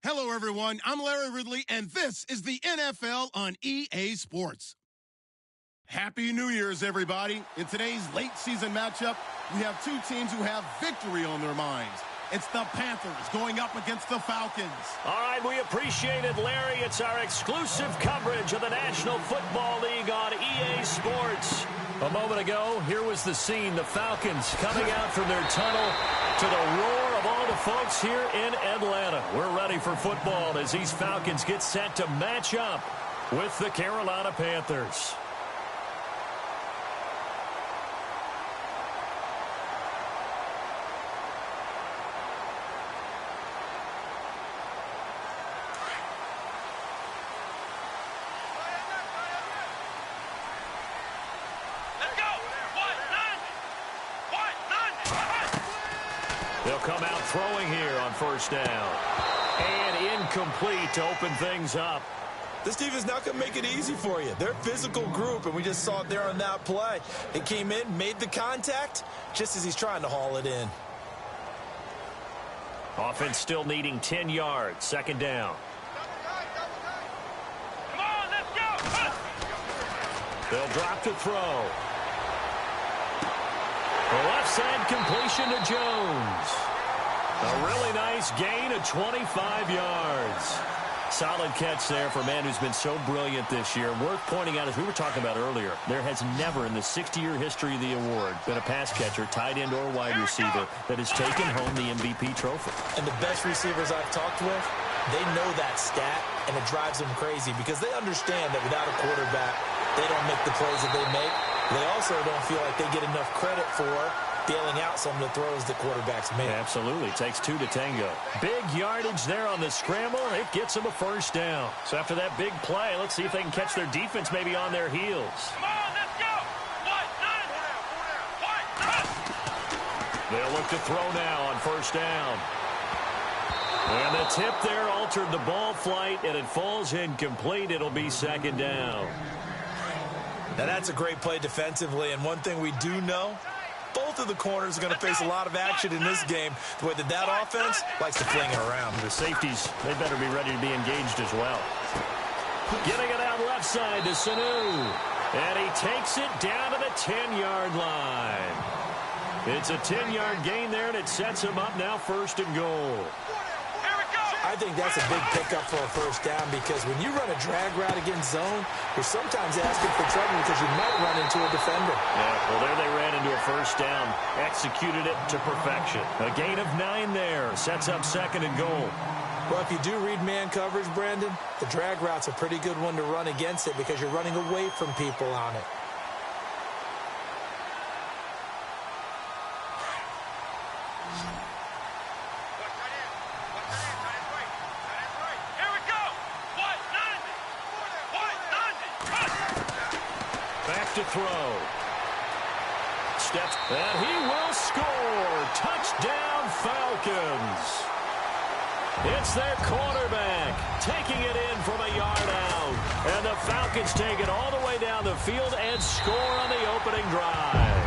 Hello, everyone. I'm Larry Ridley, and this is the NFL on EA Sports. Happy New Year's, everybody. In today's late season matchup, we have two teams who have victory on their minds. It's the Panthers going up against the Falcons. All right, we appreciate it, Larry. It's our exclusive coverage of the National Football League on EA Sports. A moment ago, here was the scene. The Falcons coming out from their tunnel to the roar of all the folks here in Atlanta. We're ready for football as these Falcons get set to match up with the Carolina Panthers. They'll come out throwing here on first down. And incomplete to open things up. This defense not going to make it easy for you. They're a physical group, and we just saw it there on that play. It came in, made the contact, just as he's trying to haul it in. Offense still needing 10 yards. Second down. Come on, let's go! They'll drop to throw. The left side completion to Jones. A really nice gain of 25 yards. Solid catch there for a man who's been so brilliant this year. Worth pointing out, as we were talking about earlier, there has never in the 60-year history of the award been a pass catcher, tight end, or wide receiver that has taken home the MVP trophy. And the best receivers I've talked with, they know that stat, and it drives them crazy because they understand that without a quarterback, they don't make the plays that they make. They also don't feel like they get enough credit for bailing out some of the throws the quarterbacks make. Absolutely. Takes two to tango. Big yardage there on the scramble. It gets them a first down. So after that big play, let's see if they can catch their defense maybe on their heels. Come on, let's go! They'll look to throw now on first down. And the tip there altered the ball flight, and it falls incomplete. It'll be second down. Now, that's a great play defensively, and one thing we do know, both of the corners are going to face a lot of action in this game. The way that offense likes to fling it around. The safeties, they better be ready to be engaged as well. Getting it out left side to Sanu. And he takes it down to the 10-yard line. It's a 10-yard gain there, and it sets him up now first and goal. I think that's a big pickup for a first down because when you run a drag route against zone, you're sometimes asking for trouble because you might run into a defender. Yeah, well, there they ran into a first down, executed it to perfection. A gain of 9 there, sets up second and goal. Well, if you do read man coverage, Brandon, the drag route's a pretty good one to run against it because you're running away from people on it. To throw. Steps, and he will score. Touchdown, Falcons. It's their quarterback taking it in from a yard out. And the Falcons take it all the way down the field and score on the opening drive.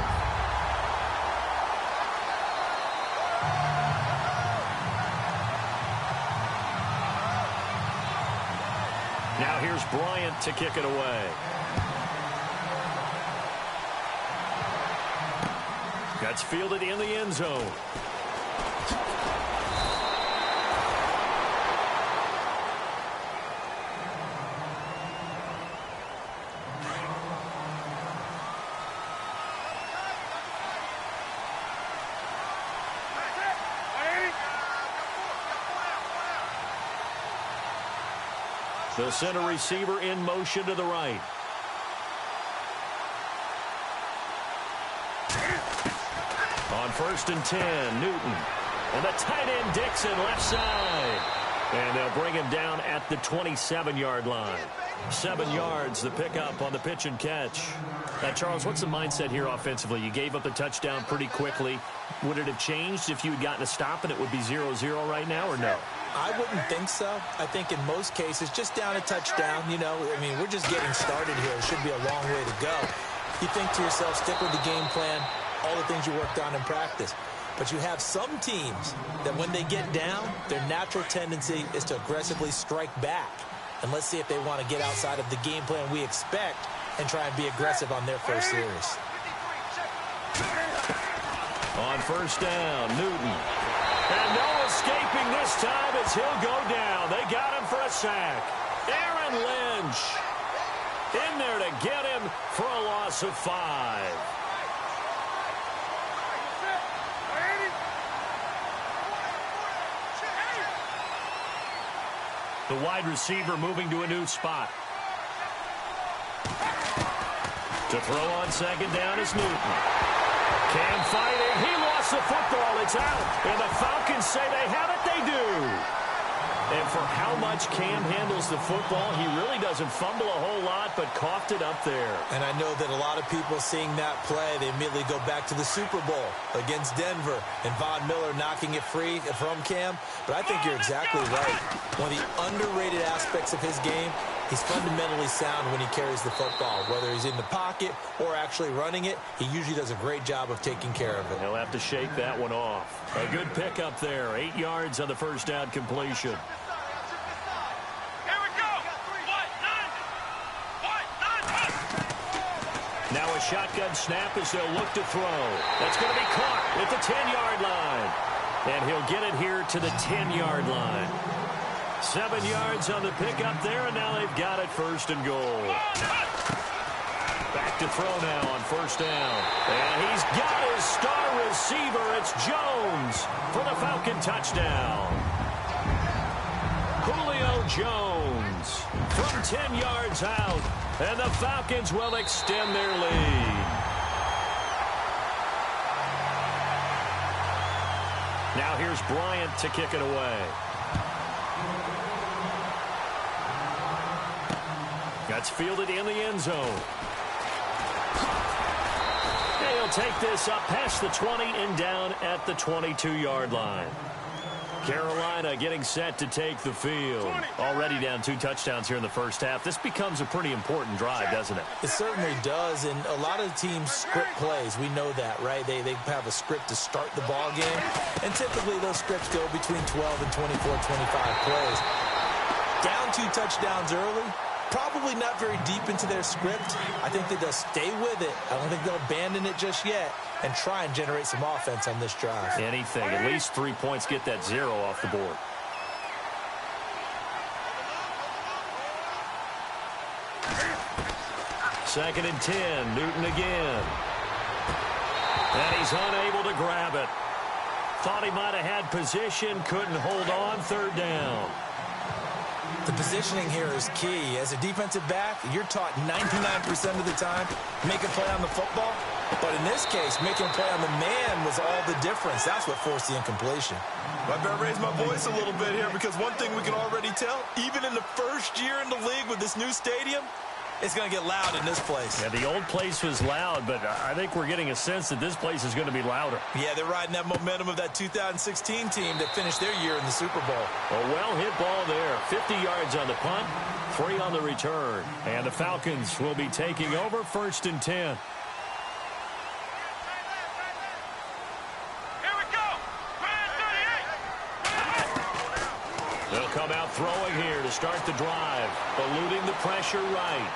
Now here's Bryant to kick it away. That's fielded in the end zone. The center receiver in motion to the right. On first and 10, Newton. And the tight end, Dixon, left side. And they'll bring him down at the 27-yard line. 7 yards, the pickup on the pitch and catch. Now, Charles, what's the mindset here offensively? You gave up the touchdown pretty quickly. Would it have changed if you had gotten a stop and it would be 0-0 right now, or no? I wouldn't think so. I think in most cases, just down a touchdown, you know, I mean, we're just getting started here. It should be a long way to go. You think to yourself, stick with the game plan, all the things you worked on in practice. But you have some teams that when they get down, their natural tendency is to aggressively strike back. And let's see if they want to get outside of the game plan we expect and try and be aggressive on their first series. On first down, Newton. And no escaping this time as he'll go down. They got him for a sack. Aaron Lynch in there to get him for a loss of 5. The wide receiver moving to a new spot. To throw on second down is Newton. Cam fighting. He lost the football. It's out. And the Falcons say they have it. They do. And for how much Cam handles the football, he really doesn't fumble a whole lot, but coughed it up there. And I know that a lot of people seeing that play, they immediately go back to the Super Bowl against Denver and Von Miller knocking it free from Cam. But I think you're exactly right. One of the underrated aspects of his game, he's fundamentally sound when he carries the football. Whether he's in the pocket or actually running it, he usually does a great job of taking care of it. He'll have to shake that one off. A good pickup there. 8 yards on the first down completion. Now a shotgun snap as they'll look to throw. That's going to be caught at the 10-yard line. And he'll get it here to the 10-yard line. 7 yards on the pickup there, and now they've got it first and goal. Back to throw now on first down. And he's got his star receiver. It's Jones for the Falcon touchdown. Julio Jones from 10 yards out. And the Falcons will extend their lead. Now here's Bryant to kick it away. That's fielded in the end zone. And he'll take this up past the 20 and down at the 22-yard line. Carolina getting set to take the field. Already down 2 touchdowns here in the first half. This becomes a pretty important drive, doesn't it? It certainly does, and a lot of teams script plays. We know that, right? They have a script to start the ball game, and typically those scripts go between 12 and 24, 25 plays. Down 2 touchdowns early, probably not very deep into their script. I think that they'll stay with it. I don't think they'll abandon it just yet and try and generate some offense on this drive. Anything. At least 3 points, get that 0 off the board. Second and 10. Newton again. And he's unable to grab it. Thought he might have had position. Couldn't hold on. Third down. The positioning here is key. As a defensive back, you're taught 99% of the time, make a play on the football. But in this case, making a play on the man was all the difference. That's what forced the incompletion. I better raise my voice a little bit here because one thing we can already tell, even in the first year in the league with this new stadium, it's going to get loud in this place. Yeah, the old place was loud, but I think we're getting a sense that this place is going to be louder. Yeah, they're riding that momentum of that 2016 team that finished their year in the Super Bowl. A well-hit ball there. 50 yards on the punt, 3 on the return. And the Falcons will be taking over first and 10. They'll come out throwing here to start the drive, eluding the pressure right.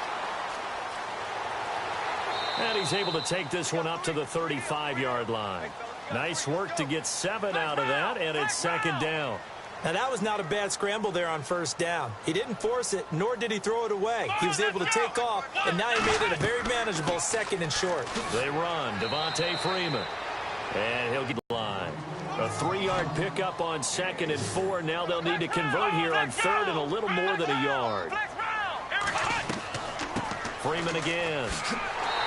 And he's able to take this one up to the 35-yard line. Nice work to get 7 out of that, and it's second down. Now, that was not a bad scramble there on first down. He didn't force it, nor did he throw it away. He was able to take off, and now he made it a very manageable second and short. They run. Devontae Freeman. And he'll get the line. A 3-yard pickup on second and 4. Now they'll need to convert here on third and a little more than a yard. Freeman again.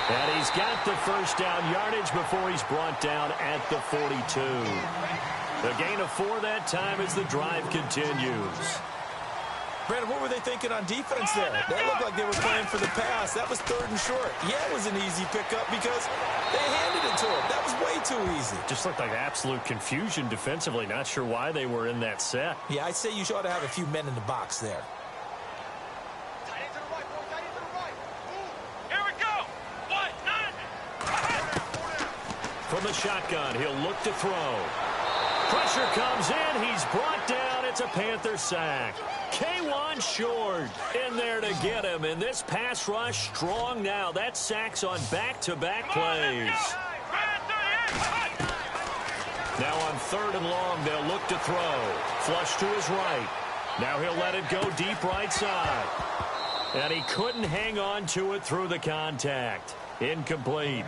And he's got the first down yardage before he's brought down at the 42. The gain of 4 that time as the drive continues. Brandon, what were they thinking on defense there? That looked like they were playing for the pass. That was third and short. Yeah, it was an easy pickup because they handed it to him. That was way too easy. Just looked like absolute confusion defensively. Not sure why they were in that set. Yeah, I'd say you ought to have a few men in the box there. From the shotgun, he'll look to throw. Pressure comes in. He's brought down. It's a Panther sack. K1 short in there to get him. And this pass rush strong now. That sack's on back-to-back plays. Now on 3rd and long, they'll look to throw. Flush to his right. Now he'll let it go deep right side. And he couldn't hang on to it through the contact. Incomplete.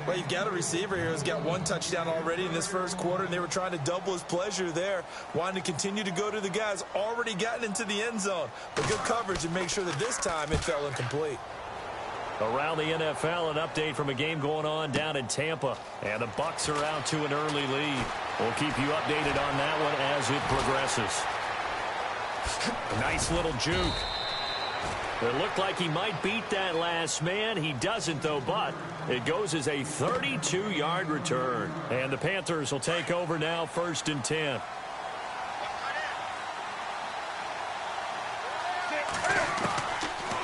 Well, you've got a receiver here who's got 1 touchdown already in this first quarter, and they were trying to double his pleasure there, wanting to continue to go to the guys already gotten into the end zone. But good coverage and make sure that this time it fell incomplete. Around the NFL, an update from a game going on down in Tampa. And the Bucs are out to an early lead. We'll keep you updated on that one as it progresses. A nice little juke. It looked like he might beat that last man. He doesn't, though, but it goes as a 32-yard return. And the Panthers will take over now, 1st and 10.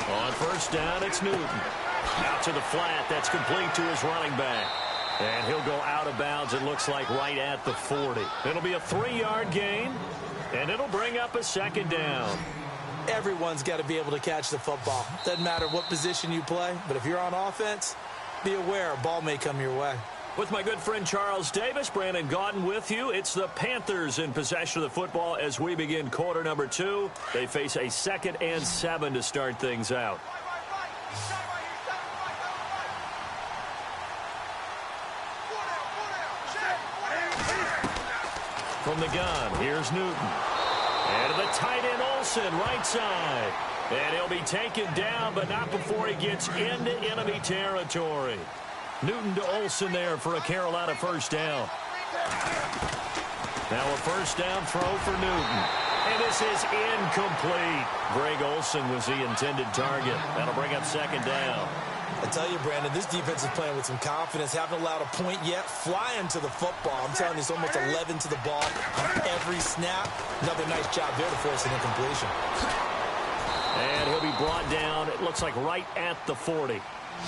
On 1st down, it's Newton. Out to the flat. That's complete to his running back. And he'll go out of bounds, it looks like, right at the 40. It'll be a 3-yard gain, and it'll bring up a 2nd down. Everyone's got to be able to catch the football. Doesn't matter what position you play, but if you're on offense, be aware a ball may come your way. With my good friend Charles Davis, Brandon Gaudin with you. It's the Panthers in possession of the football as we begin quarter number 2. They face a 2nd and 7 to start things out. From the gun, here's Newton. And to the tight end, Olsen, right side. And he'll be taken down, but not before he gets into enemy territory. Newton to Olsen there for a Carolina 1st down. Now a 1st down throw for Newton. And this is incomplete. Greg Olsen was the intended target. That'll bring up 2nd down. I tell you, Brandon, this defense is playing with some confidence. Haven't allowed a point yet. Flying to the football. I'm telling you, it's almost 11 to the ball on every snap. Another nice job there to force an incompletion. And he'll be brought down, it looks like, right at the 40.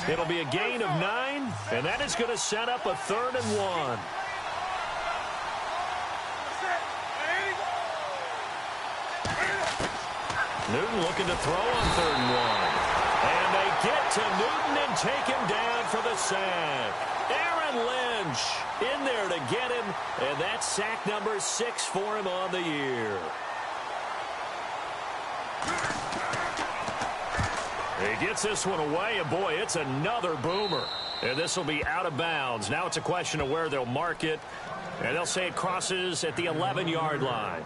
It'll be a gain of 9, and that is going to set up a 3rd and 1. Newton looking to throw on 3rd and 1. And they get to Newton and take him down for the sack. Aaron Lynch in there to get him, and that's sack number 6 for him on the year. He gets this one away, and boy, it's another boomer. And this will be out of bounds. Now it's a question of where they'll mark it, and they'll say it crosses at the 11-yard line.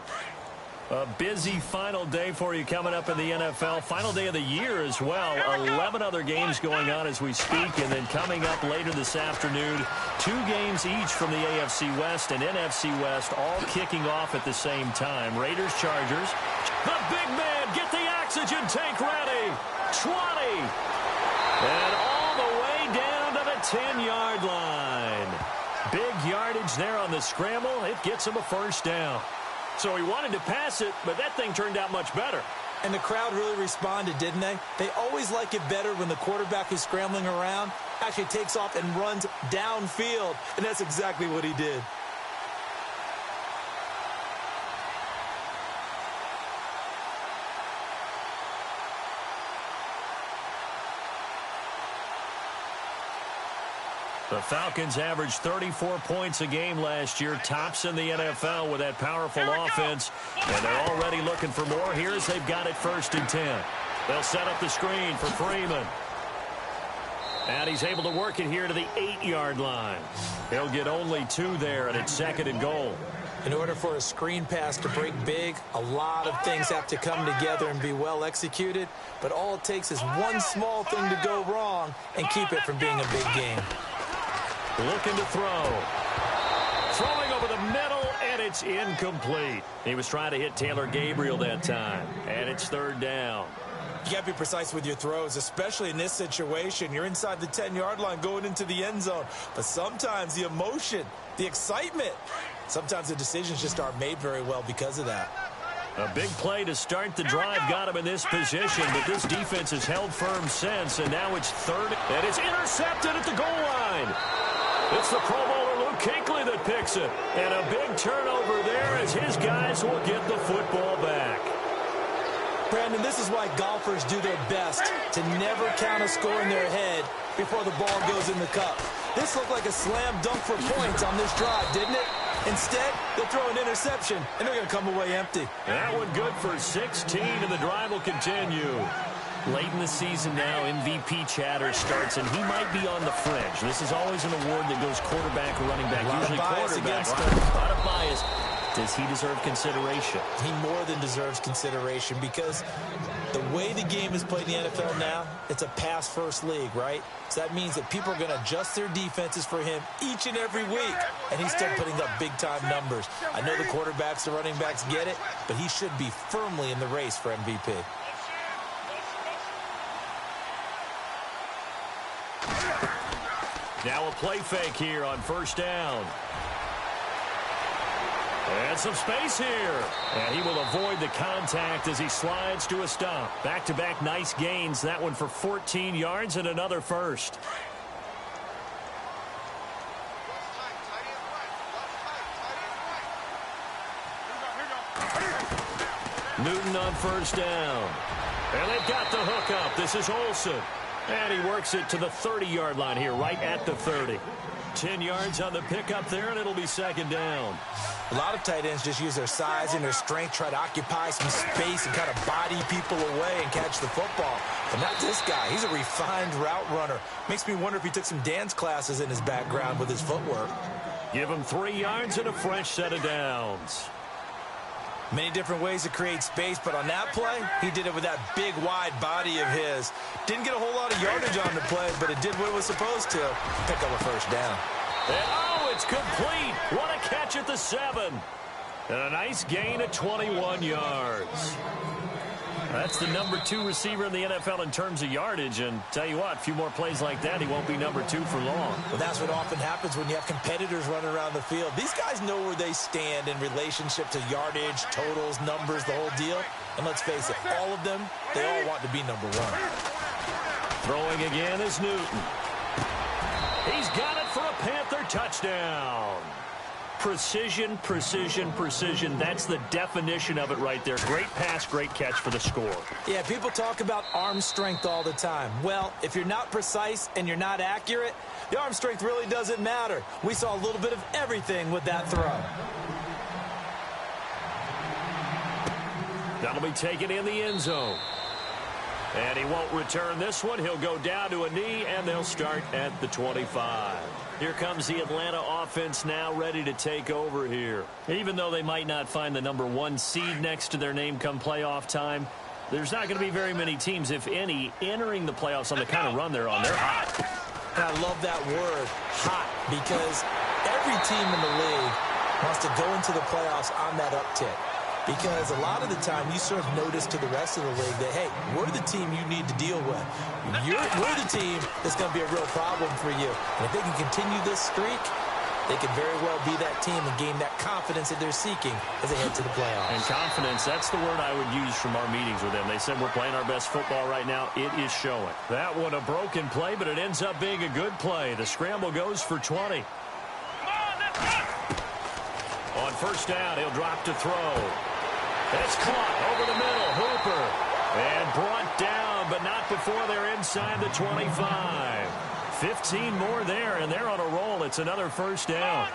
A busy final day for you coming up in the NFL. Final day of the year as well. 11 other games going on as we speak. And then coming up later this afternoon, 2 games each from the AFC West and NFC West, all kicking off at the same time. Raiders, Chargers. The big man, get the oxygen tank ready. 20. And all the way down to the 10-yard line. Big yardage there on the scramble. It gets him a 1st down. So he wanted to pass it, but that thing turned out much better. And the crowd really responded, didn't they? They always like it better when the quarterback who's scrambling around actually takes off and runs downfield. And that's exactly what he did. The Falcons averaged 34 points a game last year, tops in the NFL with that powerful offense, and they're already looking for more. Here's they've got it 1st and 10. They'll set up the screen for Freeman. And he's able to work it here to the 8-yard line. He'll get only 2 there, and it's 2nd and goal. In order for a screen pass to break big, a lot of things have to come together and be well executed, but all it takes is one small thing to go wrong and keep it from being a big game. Looking to throw. Throwing over the middle, and it's incomplete. He was trying to hit Taylor Gabriel that time, and it's 3rd down. You got to be precise with your throws, especially in this situation. You're inside the 10-yard line going into the end zone. But sometimes the emotion, the excitement, sometimes the decisions just aren't made very well because of that. A big play to start the drive got him in this position, but this defense has held firm since, and now it's 3rd, and it's intercepted at the goal line. It's the Pro Bowler Luke Kuechly that picks it. And a big turnover there as his guys will get the football back. Brandon, this is why golfers do their best to never count a score in their head before the ball goes in the cup. This looked like a slam dunk for points on this drive, didn't it? Instead, they'll throw an interception, and they're going to come away empty. That one good for 16, and the drive will continue. Late in the season now, MVP chatter starts, and he might be on the fringe. This is always an award that goes quarterback or running back, usually quarterback. A lot of bias. Does he deserve consideration? He more than deserves consideration because the way the game is played in the NFL now, it's a pass-first league, right? So that means that people are going to adjust their defenses for him each and every week, and he's still putting up big-time numbers. I know the quarterbacks, the running backs get it, but he should be firmly in the race for MVP. Now a play fake here on first down. And some space here. And he will avoid the contact as he slides to a stop. Back-to-back nice gains. That one for 14 yards and another first. Newton on first down. And they've got the hook up. This is Olsen. And he works it to the 30-yard line here, right at the 30. 10 yards on the pickup there, and it'll be second down. A lot of tight ends just use their size and their strength, try to occupy some space and kind of body people away and catch the football. But not this guy. He's a refined route runner. Makes me wonder if he took some dance classes in his background with his footwork. Give him 3 yards and a fresh set of downs. Many different ways to create space, but on that play, he did it with that big, wide body of his. Didn't get a whole lot of yardage on the play, but it did what it was supposed to. Pick up a first down. And it's complete. What a catch at the 7. And a nice gain of 21 yards. That's the number 2 receiver in the NFL in terms of yardage. And tell you what, a few more plays like that, he won't be number 2 for long. Well, that's what often happens when you have competitors running around the field. These guys know where they stand in relationship to yardage, totals, numbers, the whole deal. And let's face it, all of them, they all want to be number 1. Throwing again is Newton. He's got it for a Panther touchdown. Precision, precision, precision. That's the definition of it right there. Great pass, great catch for the score. Yeah, people talk about arm strength all the time. Well, if you're not precise and you're not accurate, the arm strength really doesn't matter. We saw a little bit of everything with that throw. That'll be taken in the end zone. And he won't return this one. He'll go down to a knee, and they'll start at the 25. Here comes the Atlanta offense now ready to take over here. Even though they might not find the number 1 seed next to their name come playoff time, there's not going to be very many teams, if any, entering the playoffs on the kind of run they're on. They're hot. And I love that word, hot, because every team in the league wants to go into the playoffs on that uptick. Because a lot of the time you serve notice to the rest of the league that, hey, we're the team you need to deal with. We're the team that's going to be a real problem for you. And if they can continue this streak, they could very well be that team and gain that confidence that they're seeking as they head to the playoffs. And confidence, that's the word I would use from our meetings with them. They said we're playing our best football right now. It is showing. That one a broken play, but it ends up being a good play. The scramble goes for 20. On first down, he'll drop to throw. It's caught over the middle. Hooper. And brought down, but not before they're inside the 25. 15 more there, and they're on a roll. It's another first down.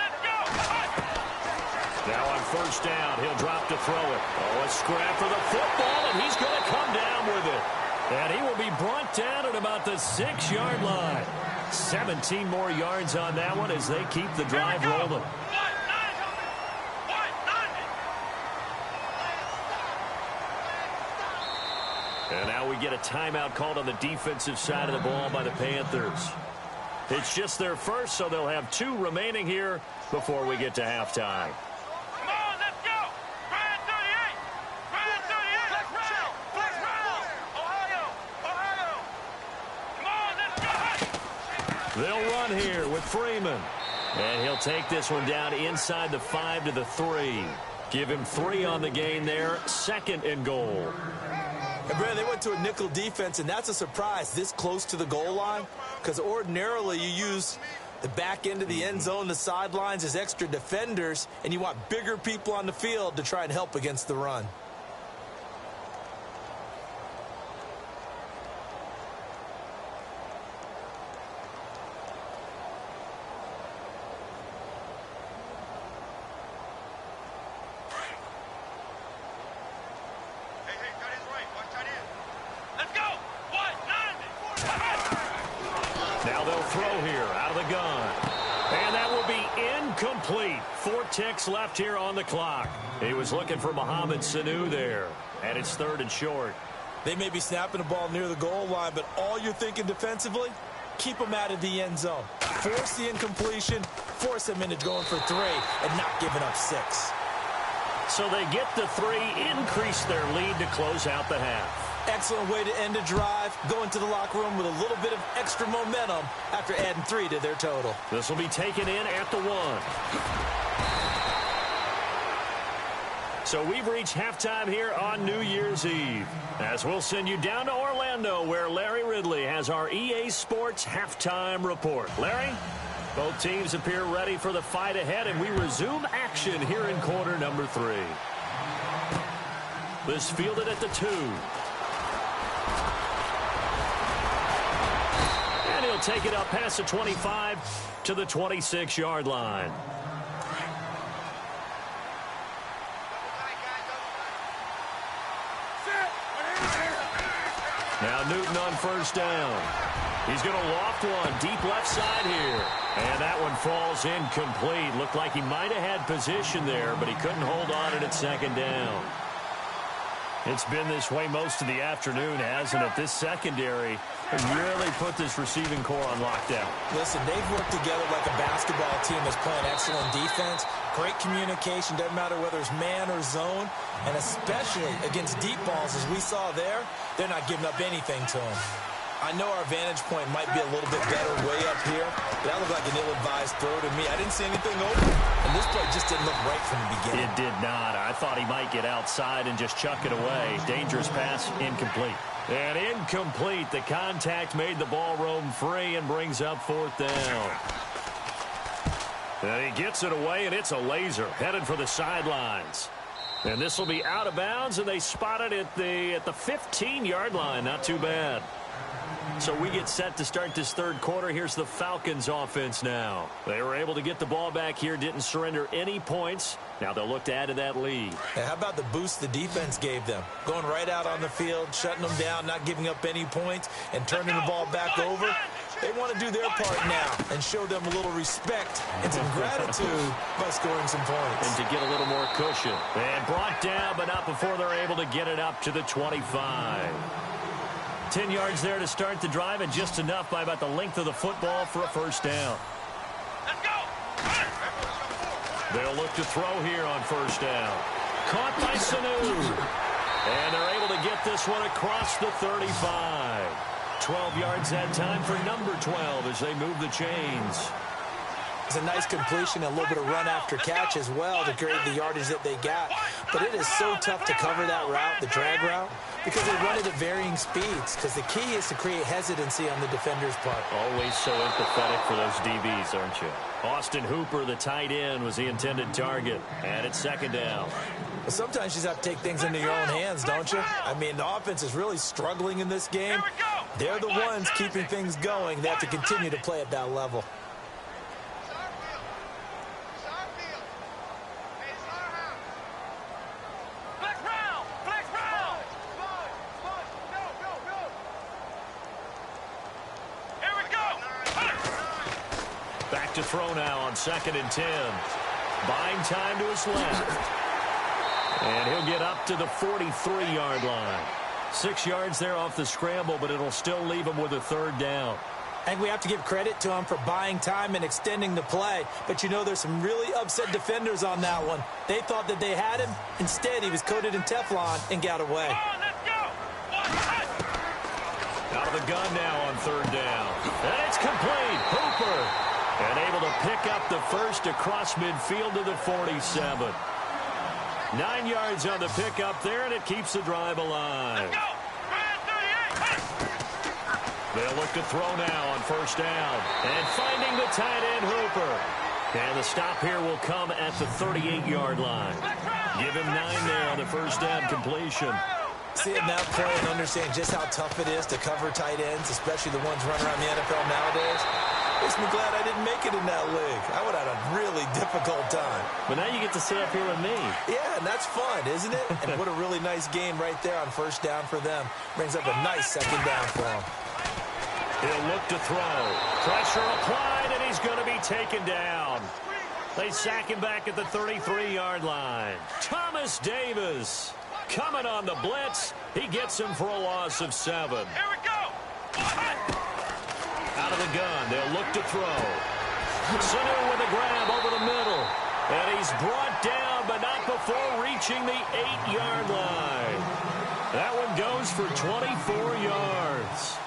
Now on first down, he'll drop to throw it. Oh, a scrap for the football, and he's going to come down with it. And he will be brought down at about the 6-yard line. 17 more yards on that one as they keep the drive rolling. And now we get a timeout called on the defensive side of the ball by the Panthers. It's just their first, so they'll have 2 remaining here before we get to halftime. Come on, let's go. Brand 38. Brand 38. Flex round. Ohio. Ohio. Come on, let's go. They'll run here with Freeman. And he'll take this one down inside the 5 to the 3. Give him 3 on the gain there. 2nd and goal. And Brad, they went to a nickel defense, and that's a surprise this close to the goal line, because ordinarily you use The back end of the end zone, the sidelines is extra defenders, and you want bigger people on the field to try and help against the run. Now they'll throw here out of the gun. And that will be incomplete. 4 ticks left here on the clock. He was looking for Mohamed Sanu there. And it's 3rd and short. They may be snapping the ball near the goal line, but all you're thinking defensively, keep them out of the end zone. Force the incompletion, force them into going for 3, and not giving up 6. So they get the 3, increase their lead to close out the half. Excellent way to end a drive, go into the locker room with a little bit of extra momentum after adding 3 to their total. This will be taken in at the 1. So we've reached halftime here on New Year's Eve, as we'll send you down to Orlando, where Larry Ridley has our EA Sports halftime report. Larry? Both teams appear ready for the fight ahead, and we resume action here in quarter number 3. This fielded at the 2. And he'll take it up past the 25 to the 26-yard line. Now Newton on first down. He's going to loft one deep left side here. And that one falls incomplete. Looked like he might have had position there, but he couldn't hold on it at 2nd down. It's been this way most of the afternoon, hasn't it? This secondary has really put this receiving core on lockdown. Listen, they've worked together like a basketball team that's playing excellent defense. Great communication, doesn't matter whether it's man or zone. And especially against deep balls, as we saw there, they're not giving up anything to them. I know our vantage point might be a little bit better way up here, but that looked like an ill-advised throw to me. I didn't see anything open, and this play just didn't look right from the beginning. It did not. I thought he might get outside and just chuck it away. Dangerous pass, incomplete. And incomplete. The contact made the ball roam free and brings up 4th down. And he gets it away, and it's a laser headed for the sidelines. And this will be out of bounds, and they spot it at the 15-yard line. Not too bad. So we get set to start this 3rd quarter. Here's the Falcons offense now. They were able to get the ball back here, didn't surrender any points. Now they'll look to add to that lead. Hey, how about the boost the defense gave them? Going right out on the field, shutting them down, not giving up any points, and turning the ball back over. They want to do their part now and show them a little respect and some gratitude by scoring some points. And to get a little more cushion. And brought down, but not before they're able to get it up to the 25. 10 yards there to start the drive, and just enough by about the length of the football for a 1st down. Let's go. They'll look to throw here on 1st down. Caught by Sanu. And they're able to get this one across the 35. 12 yards that time for number 12 as they move the chains. It's a nice completion, a little bit of run after catch as well to create the yardage that they got. But it is so tough to cover that route, the drag route, because they run it at varying speeds. Because the key is to create hesitancy on the defender's part. Always so empathetic for those DBs, aren't you? Austin Hooper, the tight end, was the intended target. And it's 2nd down. Well, sometimes you just have to take things into your own hands, don't you? I mean, the offense is really struggling in this game. They're the ones keeping things going. They have to continue to play at that level. Back to throw now on 2nd and 10. Buying time to his left. And he'll get up to the 43-yard line. 6 yards there off the scramble, but it'll still leave him with a 3rd down. And we have to give credit to him for buying time and extending the play. But, you know, there's some really upset defenders on that one. They thought that they had him. Instead, he was coated in Teflon and got away. Out of the gun now on 3rd down. And it's complete. Hooper. And able to pick up the first across midfield to the 47. 9 yards on the pickup there, and it keeps the drive alive. They'll look to throw now on first down. And finding the tight end, Hooper. And the stop here will come at the 38-yard line. Give him 9 there on the first down completion. Seeing that play and understand just how tough it is to cover tight ends, especially the ones running around the NFL nowadays, makes me glad I didn't make it in that league. I would have had a really difficult time. But now you get to sit up here with me. Yeah, and that's fun, isn't it? And what a really nice game right there on first down for them. Brings up a nice second down for them. He'll look to throw. Pressure applied, and he's going to be taken down. They sack him back at the 33-yard line. Thomas Davis coming on the blitz. He gets him for a loss of 7. Here we go. Out of the gun, they'll look to throw. Sanu with a grab over the middle. And he's brought down, but not before reaching the 8-yard line. That one goes for 24 yards.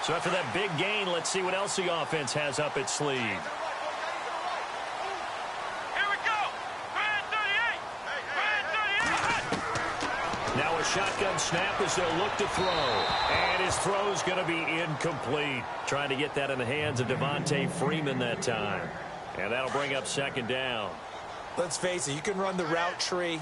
So after that big gain, let's see what else the offense has up its sleeve. Here we go. Grand 38. Grand 38. Now a shotgun snap as they'll look to throw. And his throw's going to be incomplete. Trying to get that in the hands of Devontae Freeman that time. And that'll bring up second down. Let's face it, you can run the route tree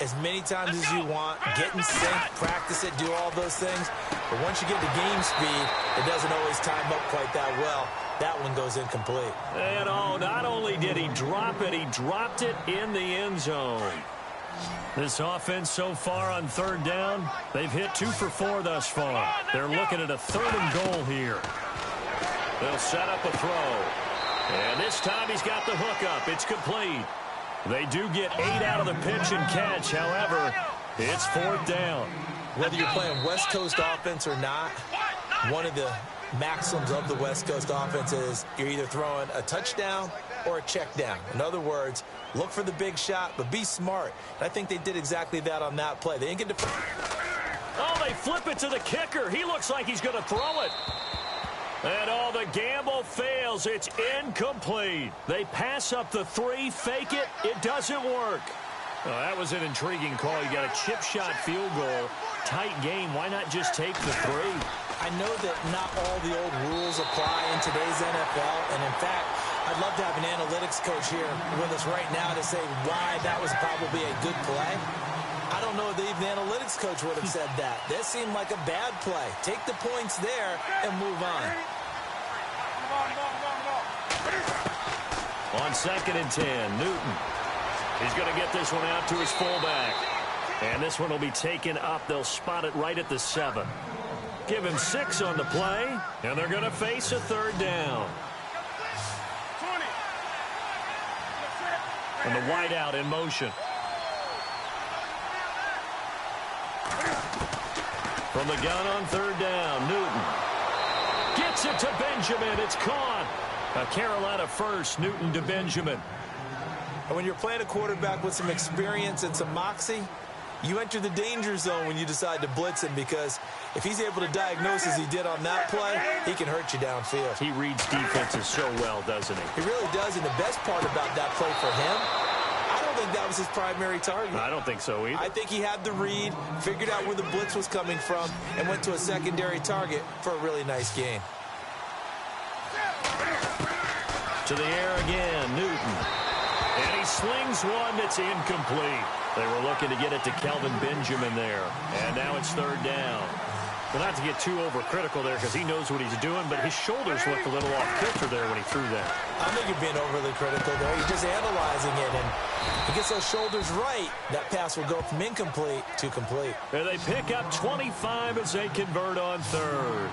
as many times as you want, get in sync, practice it, do all those things. But once you get to game speed, it doesn't always time up quite that well. That one goes incomplete. And not only did he drop it, he dropped it in the end zone. This offense so far on third down, they've hit 2 for 4 thus far. They're looking at a 3rd and goal here. They'll set up a throw. And this time he's got the hook up. It's complete. They do get 8 out of the pitch and catch. However, it's 4th down. Whether you're playing West Coast offense or not, one of the maxims of the West Coast offense is you're either throwing a touchdown or a check down. In other words, look for the big shot, but be smart. And I think they did exactly that on that play. They didn't get to... Oh, they flip it to the kicker. He looks like he's going to throw it. And the gamble fails. It's incomplete. They pass up the 3, fake it. It doesn't work. Oh, that was an intriguing call. You got a chip shot field goal. Tight game. Why not just take the 3? I know that not all the old rules apply in today's NFL. And, in fact, I'd love to have an analytics coach here with us right now to say why that was probably a good play. I don't know if even the analytics coach would have said that. That seemed like a bad play. Take the points there and move on. On 2nd and 10, Newton. He's going to get this one out to his fullback. And this one will be taken up. They'll spot it right at the 7. Give him 6 on the play, and they're going to face a 3rd down. And the wideout in motion. From the gun on 3rd down, Newton gets it to Benjamin. It's caught. A Carolina first, Newton to Benjamin. And when you're playing a quarterback with some experience and some moxie, you enter the danger zone when you decide to blitz him, because if he's able to diagnose as he did on that play, he can hurt you downfield. He reads defenses so well, doesn't he? He really does, and the best part about that play for him, I don't think that was his primary target. I don't think so either. I think he had the read, figured out where the blitz was coming from, and went to a secondary target for a really nice gain. To the air again, Newton. And he slings one that's incomplete. They were looking to get it to Kelvin Benjamin there. And now it's 3rd down. Well, not to get too overcritical there, because he knows what he's doing, but his shoulders looked a little off kilter there when he threw that. I think you're being overly critical there. You're just analyzing it, and if he gets those shoulders right, that pass will go from incomplete to complete. And they pick up 25 as they convert on 3rd.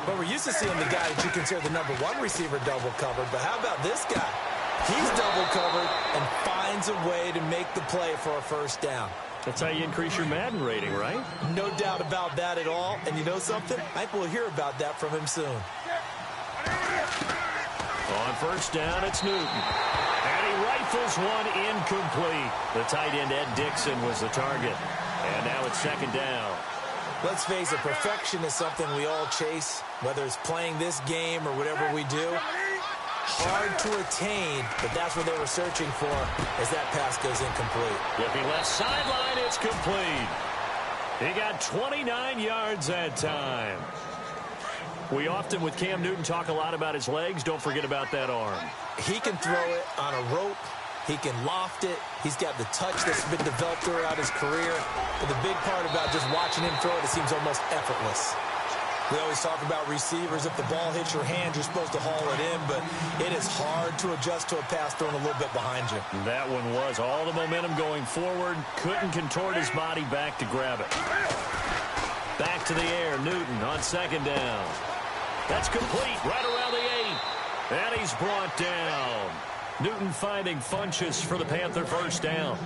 But we're used to seeing the guy that you consider the number 1 receiver double covered, but how about this guy? He's double covered and finds a way to make the play for a first down. That's how you increase your Madden rating, right? No doubt about that at all. And you know something? I think we'll hear about that from him soon. On first down, it's Newton. And he rifles one incomplete. The tight end, Ed Dixon, was the target. And now it's 2nd down. Let's face it, perfection is something we all chase, whether it's playing this game or whatever we do. Hard to attain, but that's what they were searching for as that pass goes incomplete. Looking left sideline, it's complete. He got 29 yards that time. We often, with Cam Newton, talk a lot about his legs. Don't forget about that arm. He can throw it on a rope. He can loft it. He's got the touch that's been developed throughout his career. But the big part about just watching him throw it, it seems almost effortless. We always talk about receivers. If the ball hits your hand, you're supposed to haul it in, but it is hard to adjust to a pass thrown a little bit behind you. That one was all the momentum going forward. Couldn't contort his body back to grab it. Back to the air, Newton on second down. That's complete right around the 8. And he's brought down. Newton finding Funchess for the Panther first down.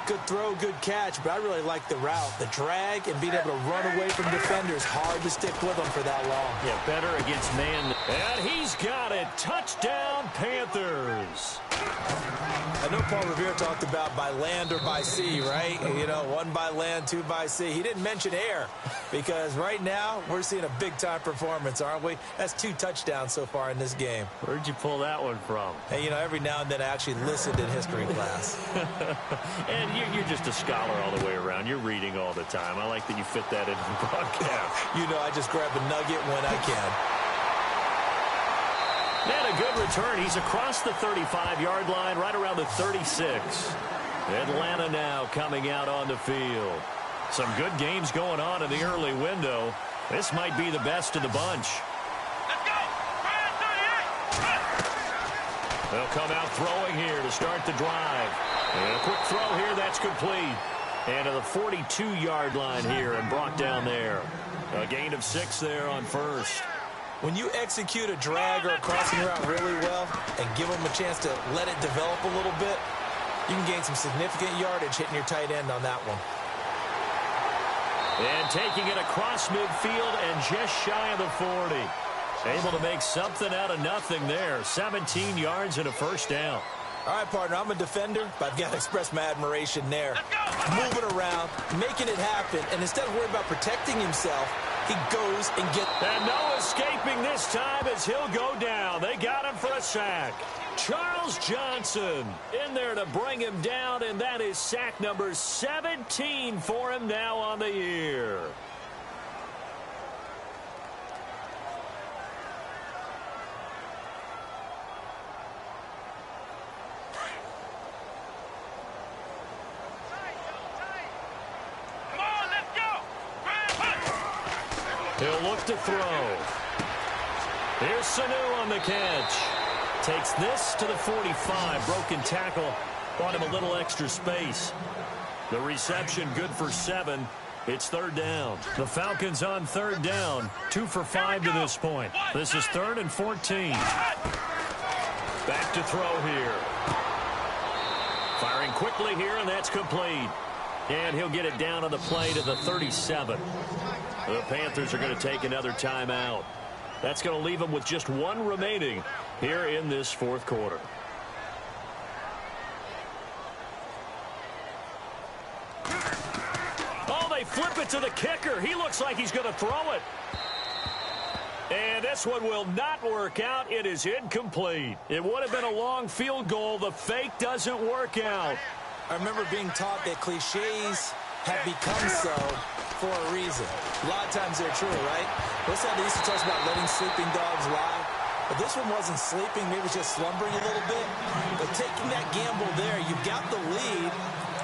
Good throw, good catch, but I really like the route. The drag and being able to run away from defenders. Hard to stick with them for that long. Yeah, better against man. And he's got it. Touchdown, Panthers. I know Paul Revere talked about by land or by sea, right? You know, 1 by land, 2 by sea. He didn't mention air because right now we're seeing a big-time performance, aren't we? That's 2 touchdowns so far in this game. Where'd you pull that one from? Hey, you know, every now and then I actually listened in history class. And you're just a scholar all the way around. You're reading all the time. I like that you fit that into the broadcast. You know, I just grab a nugget when I can. And a good return. He's across the 35-yard line, right around the 36. Atlanta now coming out on the field. Some good games going on in the early window. This might be the best of the bunch. Let's go! They'll come out throwing here to start the drive. And a quick throw here, that's complete. And to the 42-yard line here and brought down there. A gain of 6 there on first. When you execute a drag or a crossing route really well and give them a chance to let it develop a little bit, you can gain some significant yardage hitting your tight end on that one. And taking it across midfield and just shy of the 40. Able to make something out of nothing there. 17 yards and a first down. All right, partner, I'm a defender, but I've got to express my admiration there. Moving around, making it happen, and instead of worrying about protecting himself, he goes and gets... And no escaping this time as he'll go down. They got him for a sack. Charles Johnson in there to bring him down, and that is sack number 17 for him now on the year. He'll look to throw. Here's Sanu on the catch. Takes this to the 45. Broken tackle. Bought him a little extra space. The reception good for 7. It's third down. The Falcons on third down. 2 for 5 to this point. This is 3rd and 14. Back to throw here. Firing quickly here, and that's complete. And he'll get it down on the play to the 37. The Panthers are going to take another timeout. That's going to leave them with just 1 remaining here in this fourth quarter. Oh, they flip it to the kicker. He looks like he's going to throw it. And this one will not work out. It is incomplete. It would have been a long field goal. The fake doesn't work out. I remember being taught that cliches have become so for a reason. A lot of times they're true, right? What's that they used to tell us about letting sleeping dogs lie? But this one wasn't sleeping, maybe it was just slumbering a little bit. But taking that gamble there, you've got the lead.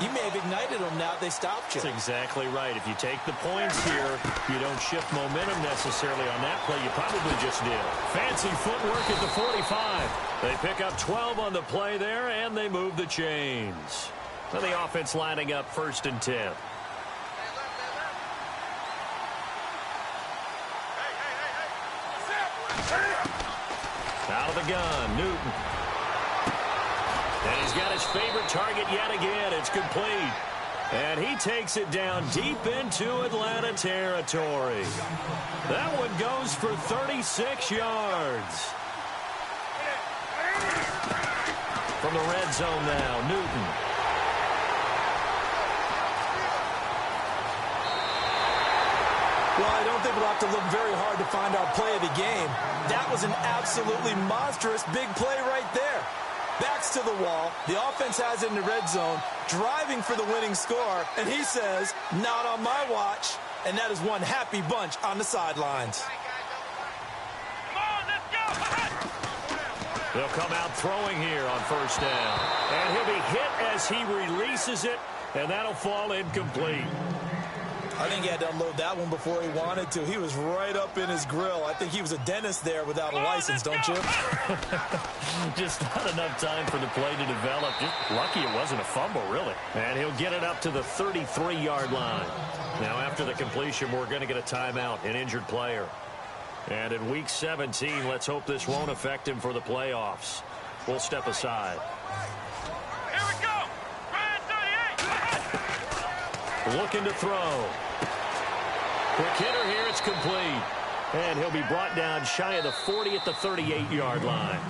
You may have ignited them now. They stopped you. That's exactly right. If you take the points here, you don't shift momentum necessarily on that play. You probably just did. Fancy footwork at the 45. They pick up 12 on the play there, and they move the chains. So the offense lining up 1st and 10. Out of the gun, Newton. And he's got his favorite target yet again. It's complete. And he takes it down deep into Atlanta territory. That one goes for 36 yards. From the red zone now, Newton. Well, I don't think we'll have to look very hard to find our play of the game. That was an absolutely monstrous big play right there. Backs to the wall. The offense has it in the red zone, driving for the winning score. And he says, not on my watch. And that is one happy bunch on the sidelines. They'll come out throwing here on first down. And he'll be hit as he releases it, and that'll fall incomplete. I think he had to unload that one before he wanted to. He was right up in his grill. I think he was a dentist there without a license, don't you? Just not enough time for the play to develop. Just lucky it wasn't a fumble, really. And he'll get it up to the 33-yard line. Now, after the completion, we're going to get a timeout, an injured player. And in Week 17, let's hope this won't affect him for the playoffs. We'll step aside. Here we go. Ryan 38. Looking to throw. Quick hitter here. It's complete. And he'll be brought down shy of the 40 at the 38-yard line.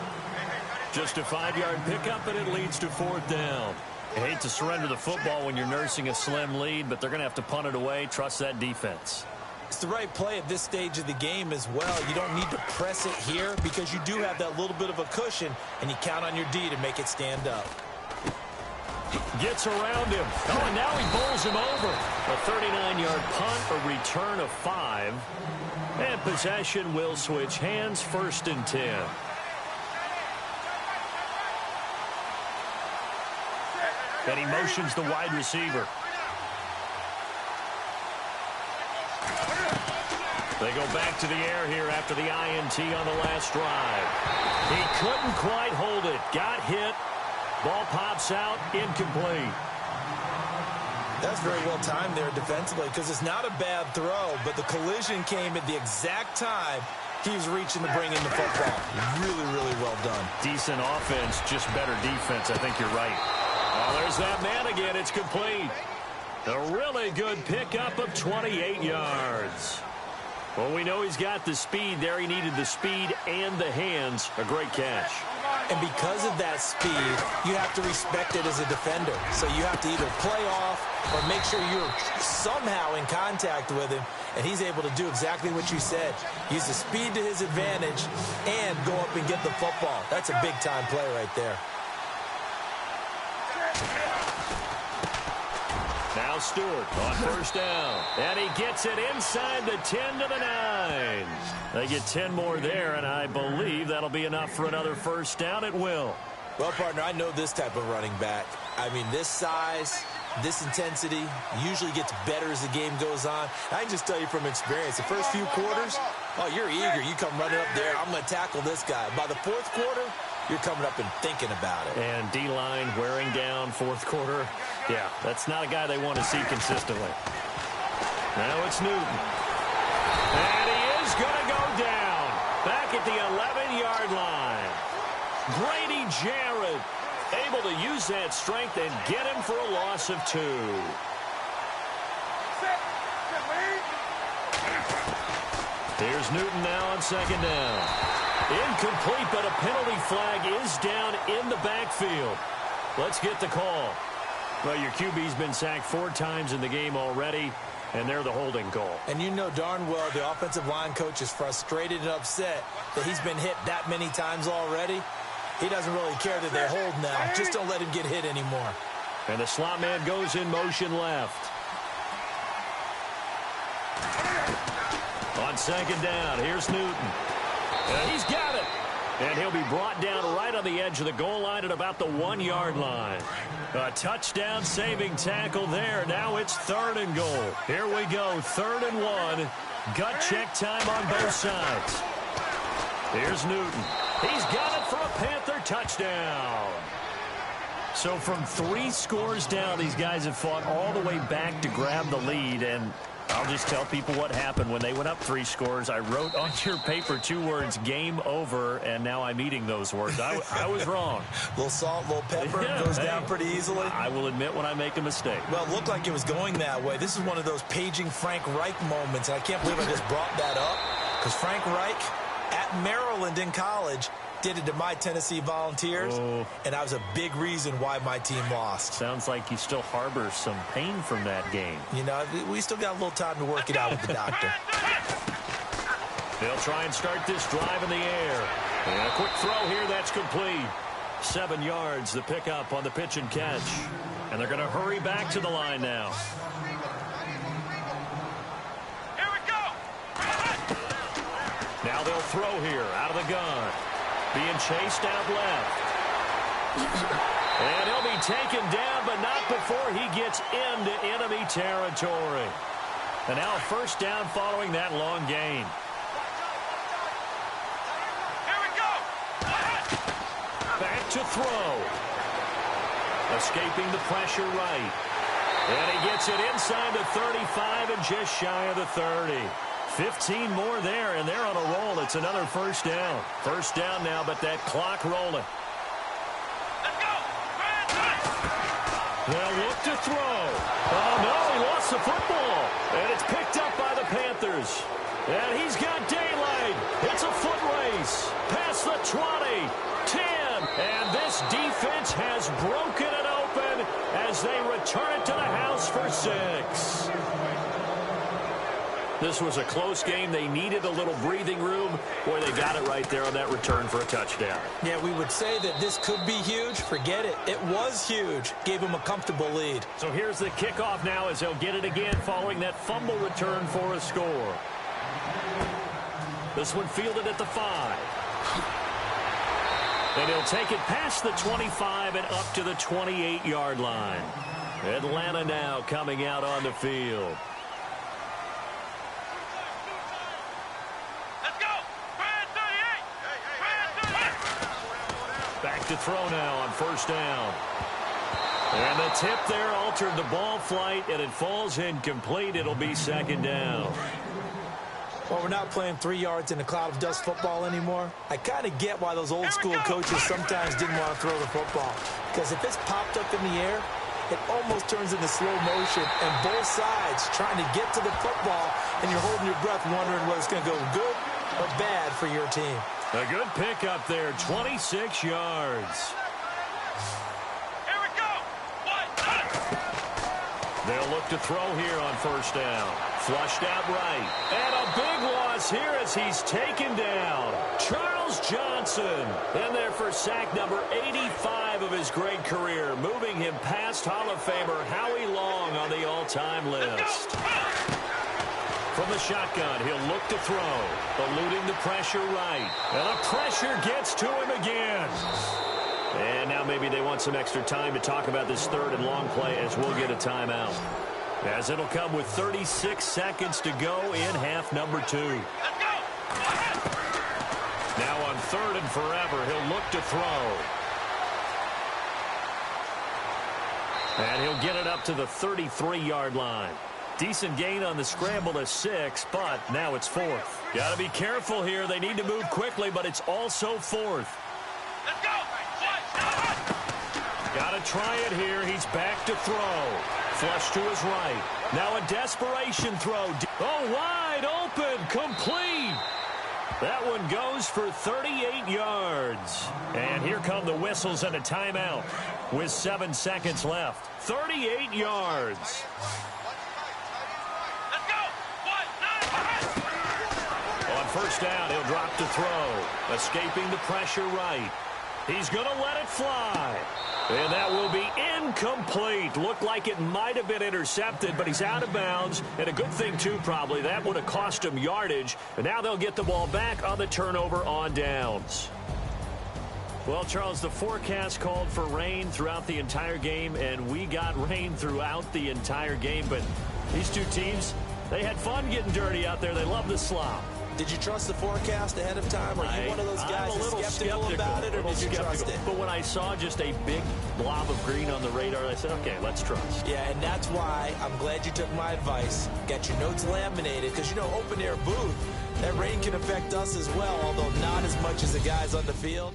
Just a 5-yard pickup, and it leads to fourth down. I hate to surrender the football when you're nursing a slim lead, but they're going to have to punt it away. Trust that defense. It's the right play at this stage of the game as well. You don't need to press it here because you do have that little bit of a cushion, and you count on your D to make it stand up. Gets around him. Oh, and now he bowls him over. A 39-yard punt, a return of 5. And possession will switch hands, first and 10. And he motions the wide receiver. They go back to the air here after the INT on the last drive. He couldn't quite hold it. Got hit. Ball pops out, incomplete. That's very well timed there defensively because it's not a bad throw, but the collision came at the exact time he was reaching to bring in the football. Really, really well done. Decent offense, just better defense. I think you're right. Oh, there's that man again. It's complete. A really good pickup of 28 yards. Well, we know he's got the speed there. He needed the speed and the hands. A great catch. And because of that speed, you have to respect it as a defender. So you have to either play off or make sure you're somehow in contact with him. And he's able to do exactly what you said. Use the speed to his advantage and go up and get the football. That's a big-time play right there. Now Stewart on first down. And he gets it inside the 10 to the 9. They get 10 more there, and I believe that'll be enough for another first down. It will. Well, partner, I know this type of running back. I mean, this size, this intensity usually gets better as the game goes on. I can just tell you from experience, the first few quarters, oh, you're eager. You come running up there, I'm going to tackle this guy. By the fourth quarter, you're coming up and thinking about it. And D-line wearing down fourth quarter. Yeah, that's not a guy they want to see consistently. Now it's Newton. And he is going to go down. Back at the 11-yard line. Grady Jarrett able to use that strength and get him for a loss of 2. Here's Newton now on second down. Incomplete, but a penalty flag is down in the backfield. Let's get the call. Well, your QB's been sacked 4 times in the game already, and they're the holding call. And you know darn well the offensive line coach is frustrated and upset that he's been hit that many times already. He doesn't really care that they hold now. Just don't let him get hit anymore. And the slot man goes in motion left. On second down, here's Newton. And he's got it. And he'll be brought down right on the edge of the goal line at about the 1-yard line. A touchdown saving tackle there. Now it's 3rd and goal. Here we go, 3rd and 1. Gut check time on both sides. Here's Newton. He's got it for a Panther touchdown. So from 3 scores down, these guys have fought all the way back to grab the lead, and I'll just tell people what happened when they went up 3 scores. I wrote on your paper 2 words, game over, and now I'm eating those words. I was wrong. A little salt, a little pepper, goes down pretty easily. I will admit when I make a mistake. Well, it looked like it was going that way. This is one of those paging Frank Reich moments, and I can't believe I just brought that up, because Frank Reich at Maryland in college did it to my Tennessee Volunteers, and that was a big reason why my team lost. Sounds like you still harbor some pain from that game. You know, we still got a little time to work it out with the doctor. They'll try and start this drive in the air. And a quick throw here, that's complete. 7 yards, the pickup on the pitch and catch. And they're going to hurry back to the line now. Here we go. Now they'll throw here out of the gun. Being chased out left. And he'll be taken down, but not before he gets into enemy territory. And now a first down following that long gain. Here we go. Back to throw. Escaping the pressure right. And he gets it inside the 35 and just shy of the 30. 15 more there, and they're on a roll. It's another first down. First down now, but that clock rolling. Let's go. They'll look to throw. Oh, no, he lost the football. And it's picked up by the Panthers. And he's got daylight. It's a foot race. Past the 20, 10. And this defense has broken it open as they return it to the house for 6. This was a close game. They needed a little breathing room. Boy, they got it right there on that return for a touchdown. Yeah, we would say that this could be huge. Forget it. It was huge. Gave him a comfortable lead. So here's the kickoff now as they'll get it again following that fumble return for a score. This one fielded at the 5. And he'll take it past the 25 and up to the 28-yard line. Atlanta now coming out on the field. Back to throw now on first down. And the tip there altered the ball flight, and it falls incomplete. It'll be second down. Well, we're not playing 3 yards in a cloud of dust football anymore. I kind of get why those old school coaches sometimes didn't want to throw the football. Because if it's popped up in the air, it almost turns into slow motion, and both sides trying to get to the football, and you're holding your breath wondering whether it's going to go good or bad for your team. A good pickup there, 26 yards. Here we go. They'll look to throw here on first down. Flushed out right. And a big loss here as he's taken down. Charles Johnson in there for sack number 85 of his great career, moving him past Hall of Famer Howie Long on the all-time list. From the shotgun, he'll look to throw, eluding the pressure right. And the pressure gets to him again. And now maybe they want some extra time to talk about this third and long play as we'll get a timeout. As it'll come with 36 seconds to go in half number 2. Now on third and forever, he'll look to throw. And he'll get it up to the 33-yard line. Decent gain on the scramble to 6, but now it's 4th. Got to be careful here. They need to move quickly, but it's also 4th. Let's go. Got to try it here. He's back to throw. Flush to his right. Now a desperation throw. Oh, wide open. Complete. That one goes for 38 yards. And here come the whistles and a timeout with 7 seconds left. 38 yards. On first down, he'll drop to throw. Escaping the pressure right. He's going to let it fly. And that will be incomplete. Looked like it might have been intercepted, but he's out of bounds. And a good thing, too, probably. That would have cost him yardage. And now they'll get the ball back on the turnover on downs. Well, Charles, the forecast called for rain throughout the entire game, and we got rain throughout the entire game. But these two teams, they had fun getting dirty out there. They love the slop. Did you trust the forecast ahead of time? Are you one of those guys that's skeptical about it, or did you trust it? But when I saw just a big blob of green on the radar, I said, okay, let's trust. Yeah, and that's why I'm glad you took my advice. Got your notes laminated, because, you know, open-air booth, that rain can affect us as well, although not as much as the guys on the field.